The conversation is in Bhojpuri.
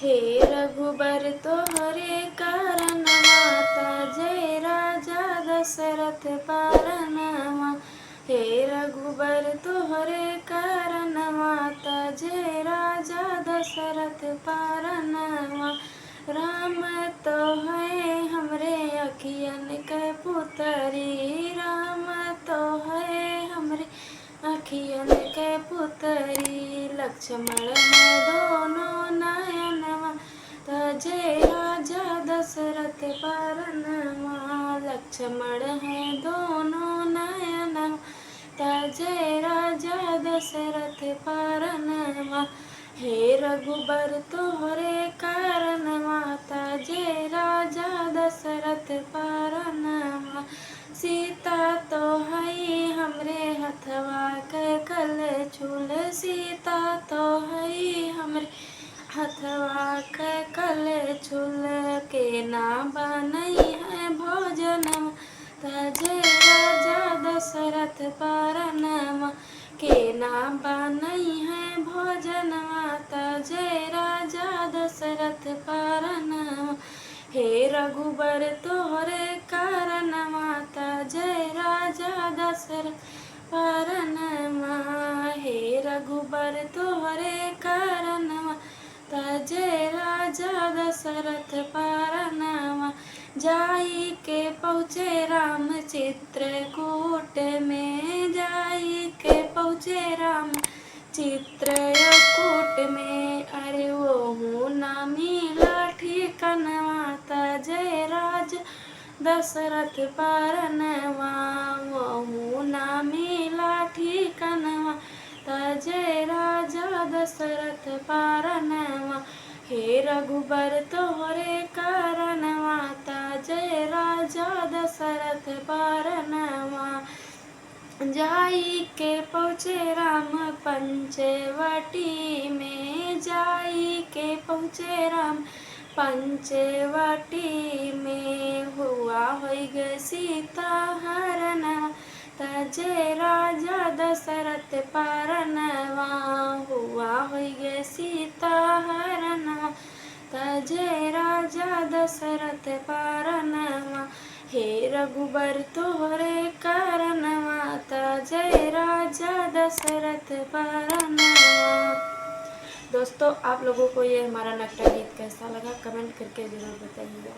हे रघुबर तोहरे कारण माता जय राजा दशरथ पारनमा। हे रघुबर तोहरे कारण माता जय राजा दशरथ पारनमा। राम तो है हमरे अखियन के पुतरी, राम तो है हमरे अखियन के पुतरी। लक्ष्मण है दोनों नयनवा जय राजा दशरथ पारनमा। लक्ष्मण है दोनों नयनवा जय राजा दशरथ पारनमा। हे रघुबर तोहरे कारण माता जय राजा दशरथ पारनमा। सीता तो है हमरे हथवा के कल छूल, सीता तो है हमरे हथवा के कल छूल। के ना बनई है भोजन जय राजा दशरथ पारनमा। के ना बनई है भोजन माता जय राजा दशरथ पारनमा। हे रघुबर तोहरे कारण माता जय राजा दशरथ पारनमा। हे रघुबर तोहरे कारण माता जय राजा दशरथ पारनमा। जाई के पहुँचे राम चित्रकूट में, जाई के पहुँचे राम चित्रकूट में। अरे वो ना मिला ठिकान माता जय राजा दशरथ पारनमा। वो ना मिला ठिकान माता जय राजा दशरथ पारनमा। हे रघुबर तोहरे कारण माता जय राजा दशरथ पारनमा। जाई के पहुँचे राम पंचवटी में, जाई के पहुँचे राम पंचवटी में। हुआ होई गे सीता हरण जय राजा दशरथ पारनमा। हुआ होई गे सीता हरण जय राजा दशरथ पारनमा। हे रघुबर तोहरे कारण माता जय राजा दशरथ पारनमा। दोस्तों, आप लोगों को ये हमारा नक्टा गीत कैसा लगा कमेंट करके ज़रूर बताइएगा।